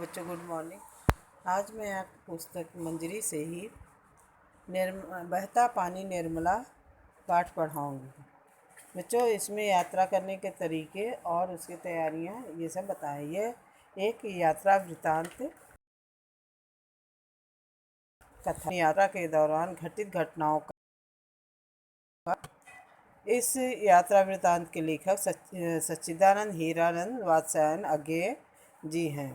बच्चों good morning. आज मैं आपकी पुस्तक मंजरी से ही बहता पानी निर्मला पाठ पढ़ाऊँगी। बच्चों, इसमें यात्रा करने के तरीके और उसकी तैयारियाँ ये सब बताएं। ये एक यात्रा वृत्तांत कथा, यात्रा के दौरान घटित घटनाओं का। इस यात्रा वृत्तांत के लेखक सच्चिदानंद हीरानंद वात्स्यायन अज्ञेय जी हैं।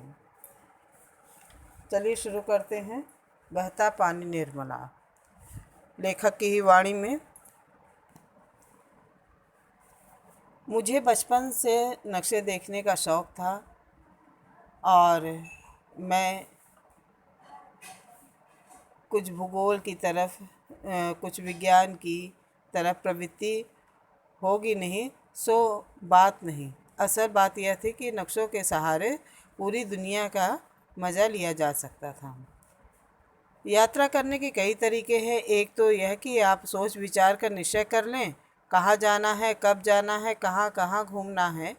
चलिए शुरू करते हैं। बहता पानी निर्मला। लेखक की ही वाणी में। मुझे बचपन से नक्शे देखने का शौक़ था और मैं कुछ भूगोल की तरफ कुछ विज्ञान की तरफ प्रवृत्ति होगी नहीं सो बात नहीं। असल बात यह थी कि नक्शों के सहारे पूरी दुनिया का मज़ा लिया जा सकता था। यात्रा करने के कई तरीके हैं। एक तो यह कि आप सोच विचार कर निश्चय कर लें कहाँ जाना है, कब जाना है, कहाँ कहाँ घूमना है,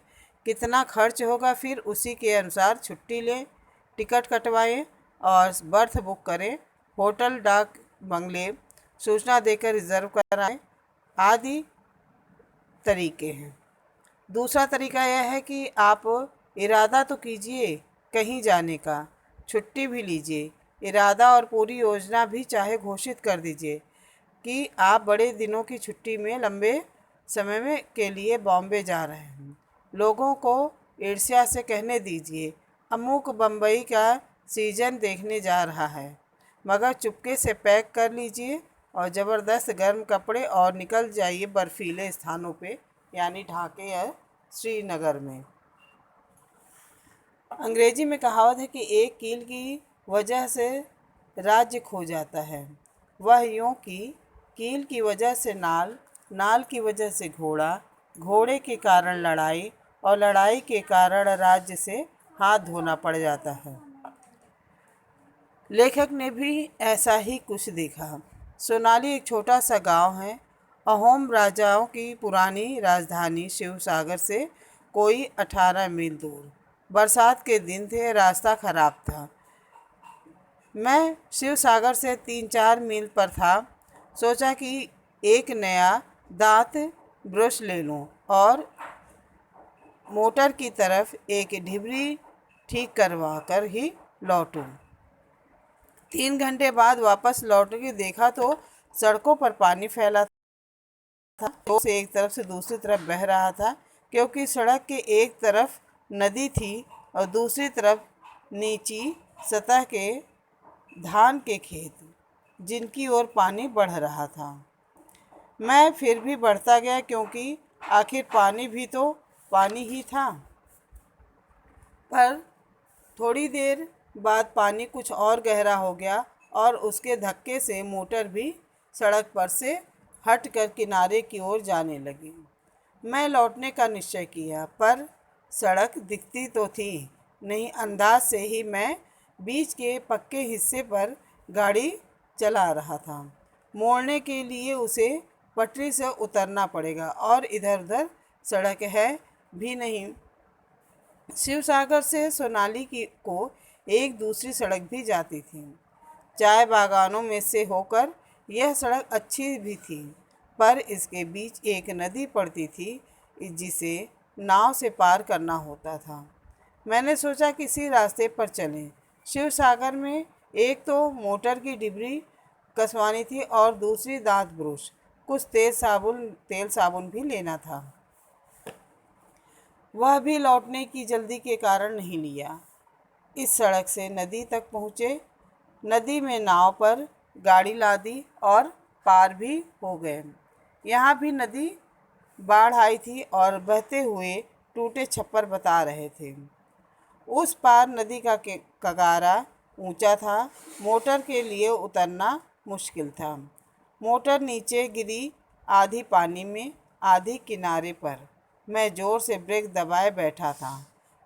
कितना खर्च होगा, फिर उसी के अनुसार छुट्टी लें, टिकट कटवाएं और बर्थ बुक करें, होटल डाक बंगले सूचना देकर रिज़र्व कराएं आदि तरीके हैं। दूसरा तरीका यह है कि आप इरादा तो कीजिए कहीं जाने का, छुट्टी भी लीजिए, इरादा और पूरी योजना भी चाहे घोषित कर दीजिए कि आप बड़े दिनों की छुट्टी में लंबे समय में के लिए बॉम्बे जा रहे हैं। लोगों को ईर्ष्या से कहने दीजिए अमुक बम्बई का सीजन देखने जा रहा है, मगर चुपके से पैक कर लीजिए और ज़बरदस्त गर्म कपड़े और निकल जाइए बर्फीले स्थानों पे, यानी ढाके या श्रीनगर में। अंग्रेजी में कहावत है कि एक कील की वजह से राज्य खो जाता है। वह यूँ कि कील की वजह से नाल, नाल की वजह से घोड़ा, घोड़े के कारण लड़ाई और लड़ाई के कारण राज्य से हाथ धोना पड़ जाता है। लेखक ने भी ऐसा ही कुछ देखा। सोनाली एक छोटा सा गांव है। अहोम राजाओं की पुरानी राजधानी शिवसागर से कोई 18 मील दूर। बरसात के दिन थे, रास्ता खराब था। मैं शिवसागर से 3-4 मील पर था। सोचा कि एक नया दांत ब्रश ले लूं और मोटर की तरफ एक ढिबरी ठीक करवा कर ही लौटूं। 3 घंटे बाद वापस लौट के देखा तो सड़कों पर पानी फैला था, तो से एक तरफ से दूसरी तरफ बह रहा था, क्योंकि सड़क के एक तरफ नदी थी और दूसरी तरफ नीची सतह के धान के खेत, जिनकी ओर पानी बढ़ रहा था। मैं फिर भी बढ़ता गया, क्योंकि आखिर पानी भी तो पानी ही था। पर थोड़ी देर बाद पानी कुछ और गहरा हो गया और उसके धक्के से मोटर भी सड़क पर से हटकर किनारे की ओर जाने लगी। मैं लौटने का निश्चय किया, पर सड़क दिखती तो थी नहीं। अंदाज से ही मैं बीच के पक्के हिस्से पर गाड़ी चला रहा था। मोड़ने के लिए उसे पटरी से उतरना पड़ेगा और इधर उधर सड़क है भी नहीं। शिवसागर से सोनाली को एक दूसरी सड़क भी जाती थी। चाय बागानों में से होकर यह सड़क अच्छी भी थी, पर इसके बीच एक नदी पड़ती थी जिसे नाव से पार करना होता था। मैंने सोचा किसी रास्ते पर चलें। शिवसागर में एक तो मोटर की डिबरी कसवानी थी और दूसरी दांत ब्रश, कुछ तेल साबुन भी लेना था। वह भी लौटने की जल्दी के कारण नहीं लिया। इस सड़क से नदी तक पहुँचे। नदी में नाव पर गाड़ी लादी और पार भी हो गए। यहाँ भी नदी बाढ़ आई थी और बहते हुए टूटे छप्पर बता रहे थे। उस पार नदी का कगारा ऊंचा था। मोटर के लिए उतरना मुश्किल था। मोटर नीचे गिरी, आधी पानी में आधी किनारे पर। मैं ज़ोर से ब्रेक दबाए बैठा था,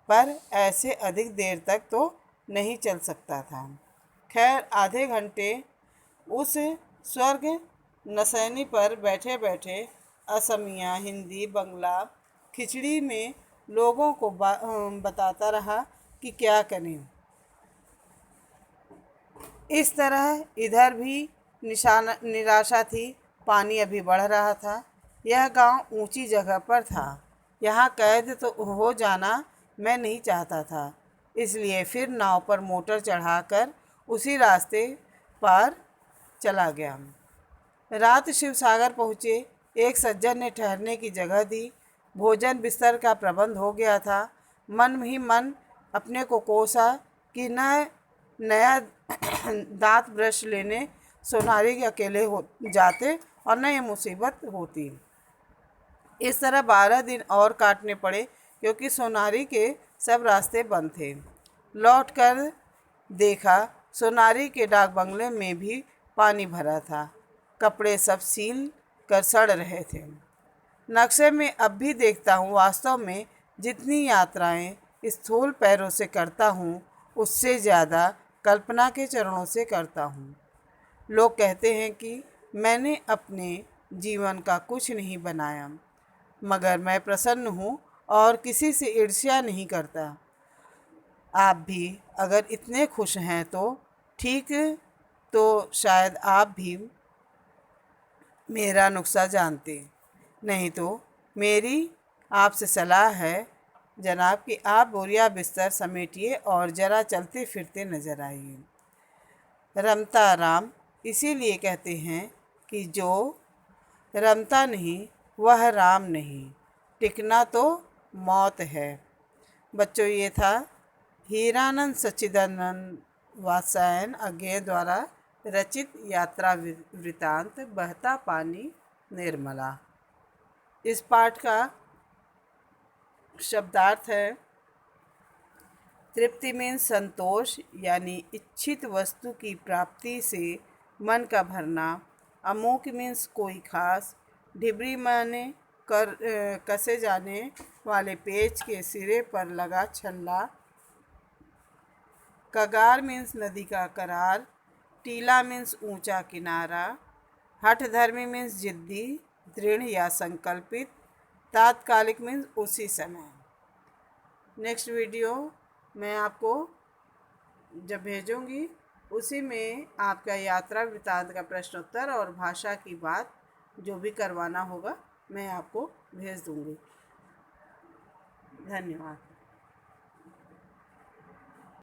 पर ऐसे अधिक देर तक तो नहीं चल सकता था। खैर, आधे घंटे उस स्वर्ग नसैनी पर बैठे बैठे असमिया, हिंदी, बंगला, खिचड़ी में लोगों को बताता रहा कि क्या करें। इस तरह इधर भी निराशा थी। पानी अभी बढ़ रहा था। यह गांव ऊंची जगह पर था। यहाँ कैद तो हो जाना मैं नहीं चाहता था। इसलिए फिर नाव पर मोटर चढ़ाकर उसी रास्ते पार चला गया। रात शिवसागर पहुँचे। एक सज्जन ने ठहरने की जगह दी। भोजन बिस्तर का प्रबंध हो गया था। मन ही मन अपने को कोसा कि न नया दांत ब्रश लेने सोनारी के अकेले हो जाते और न ये मुसीबत होती। इस तरह 12 दिन और काटने पड़े क्योंकि सोनारी के सब रास्ते बंद थे। लौटकर देखा सोनारी के डाक बंगले में भी पानी भरा था। कपड़े सब सील कर सड़ रहे थे। नक्शे में अब भी देखता हूँ, वास्तव में जितनी यात्राएं स्थूल पैरों से करता हूँ उससे ज़्यादा कल्पना के चरणों से करता हूँ। लोग कहते हैं कि मैंने अपने जीवन का कुछ नहीं बनाया, मगर मैं प्रसन्न हूँ और किसी से ईर्ष्या नहीं करता। आप भी अगर इतने खुश हैं तो ठीक, तो शायद आप भी मेरा नुस्खा जानते। नहीं तो मेरी आपसे सलाह है जनाब कि आप बोरिया बिस्तर समेटिए और ज़रा चलते फिरते नज़र आइए। रमता राम इसीलिए कहते हैं कि जो रमता नहीं वह राम नहीं, टिकना तो मौत है। बच्चों, ये था हीरानंद सच्चिदानंद वात्स्यायन अज्ञेय द्वारा रचित यात्रा वृतांत बहता पानी निर्मला। इस पाठ का शब्दार्थ है तृप्ति मीन्स संतोष, यानी इच्छित वस्तु की प्राप्ति से मन का भरना। अमोक मीन्स कोई खास। ढिबरी माने कसे जाने वाले पेच के सिरे पर लगा छल्ला। कगार मीन्स नदी का करार। टीला मीन्स ऊंचा किनारा। हठधर्मी मीन्स जिद्दी, दृढ़ या संकल्पित। तात्कालिक मीन्स उसी समय। नेक्स्ट वीडियो मैं आपको जब भेजूंगी उसी में आपका यात्रा वृतांत का प्रश्न उत्तर और भाषा की बात जो भी करवाना होगा मैं आपको भेज दूंगी। धन्यवाद।